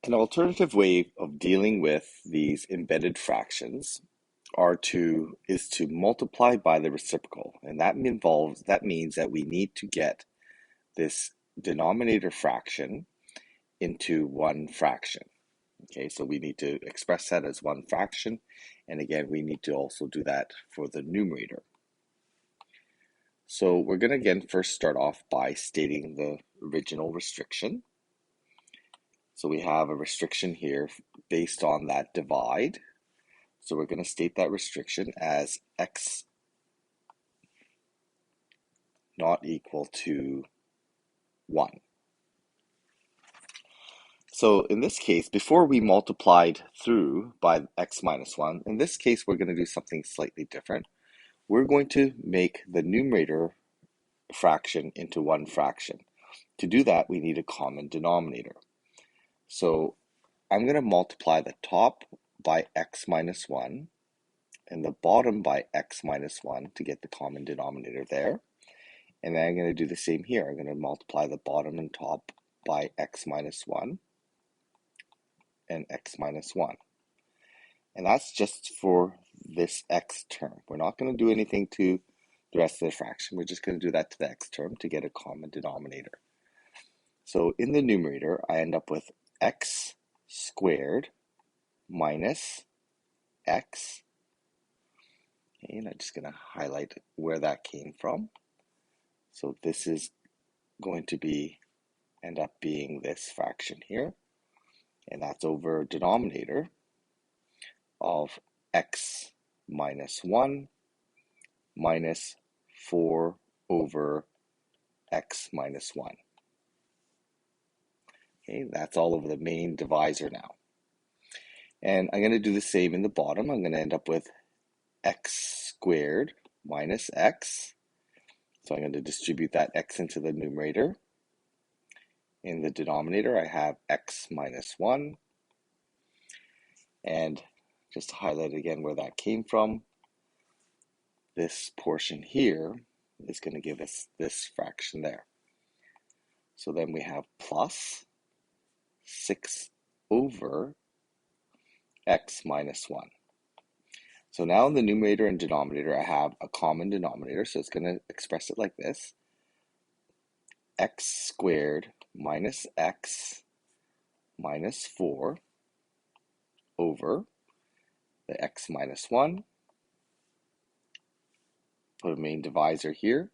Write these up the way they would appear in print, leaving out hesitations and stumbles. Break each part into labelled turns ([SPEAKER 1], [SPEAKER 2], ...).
[SPEAKER 1] An alternative way of dealing with these embedded fractions is to multiply by the reciprocal, and that means that we need to get this denominator fraction into one fraction. Okay, so we need to express that as one fraction, and again we need to also do that for the numerator. So we're going to again first start off by stating the original restriction. So we have a restriction here based on that divide. So we're going to state that restriction as x not equal to 1. So in this case, before we multiplied through by x minus 1, in this case we're going to do something slightly different. We're going to make the numerator fraction into one fraction. To do that, we need a common denominator. So I'm going to multiply the top by x minus 1 and the bottom by x minus 1 to get the common denominator there. And then I'm going to do the same here. I'm going to multiply the bottom and top by x minus 1 and x minus 1. And that's just for this x term. We're not going to do anything to the rest of the fraction. We're just going to do that to the x term to get a common denominator. So in the numerator, I end up with x squared minus x. Okay, and I'm just going to highlight where that came from. So this is going to end up being this fraction here. And that's over denominator of x minus 1 minus 4 over x minus 1. Okay, that's all over the main divisor now. And I'm going to do the same in the bottom. I'm going to end up with x squared minus x. So I'm going to distribute that x into the numerator. In the denominator, I have x minus 1. And just to highlight again where that came from, this portion here is going to give us this fraction there. So then we have plus 6 over x minus 1. So now in the numerator and denominator, I have a common denominator, so it's going to express it like this. X squared minus x minus 4 over the x minus 1. Put a main divisor here,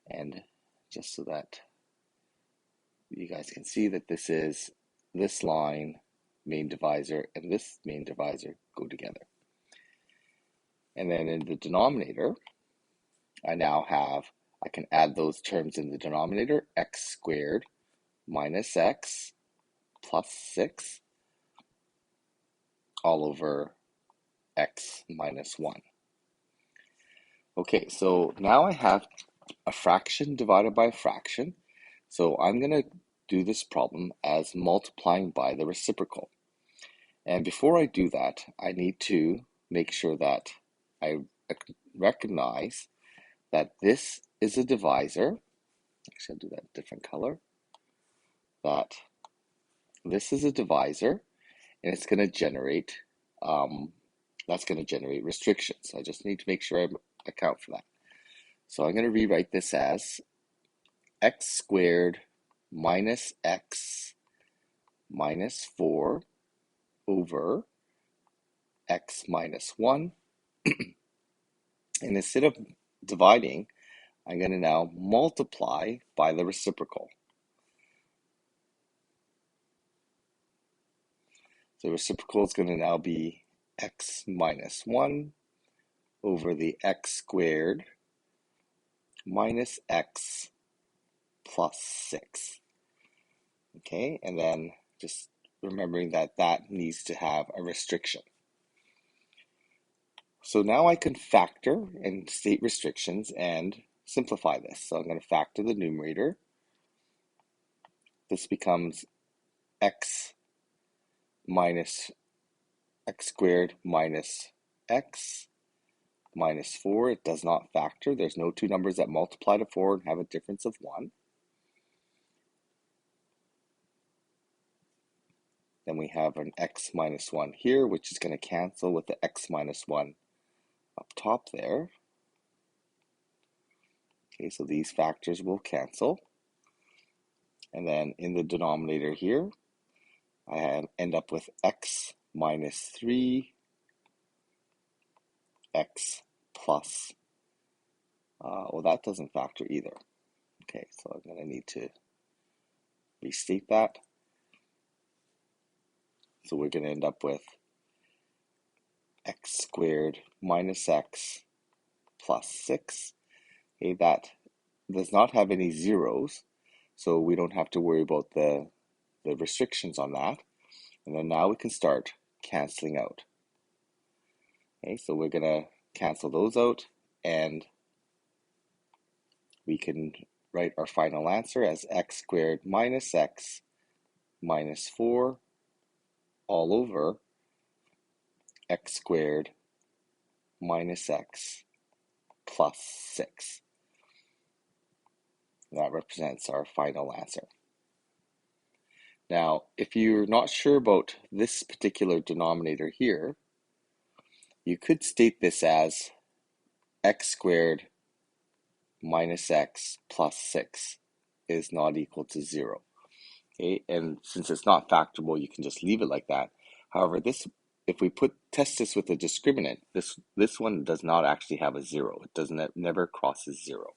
[SPEAKER 1] and just so that you guys can see that this is this line, main divisor, and this main divisor go together. And then in the denominator, I can add those terms in the denominator, x squared minus x plus 6 all over x minus 1. Okay, so now I have a fraction divided by a fraction. So I'm going to do this problem as multiplying by the reciprocal. And before I do that, I need to make sure that I recognize that this is a divisor. Actually, I'll do that different color. That this is a divisor, and it's going to generate, that's going to generate restrictions. I just need to make sure I account for that. So I'm going to rewrite this as x squared minus x minus 4 over x minus 1. And instead of dividing, I'm going to now multiply by the reciprocal. So the reciprocal is going to now be x minus 1 over the x squared minus x plus 6. Okay, and then just remembering that that needs to have a restriction. So now I can factor and state restrictions and simplify this. So I'm going to factor the numerator. This becomes x squared minus x minus 4. It does not factor. There's no two numbers that multiply to 4 and have a difference of 1. Then we have an x minus 1 here, which is going to cancel with the x minus 1 up top there. Okay, so these factors will cancel. And then in the denominator here, I end up with x minus 3, x plus, well, that doesn't factor either. Okay, so I'm going to need to restate that. So we're going to end up with x squared minus x plus 6. Okay, that does not have any zeros, so we don't have to worry about the restrictions on that. And then now we can start canceling out. Okay, so we're going to cancel those out, and we can write our final answer as x squared minus x minus 4 all over x squared minus x plus 6. That represents our final answer. Now, if you're not sure about this particular denominator here, you could state this as x squared minus x plus 6 is not equal to 0. Okay, and since it's not factorable, you can just leave it like that. However, if we test this with a discriminant, this one does not actually have a 0. It never crosses 0.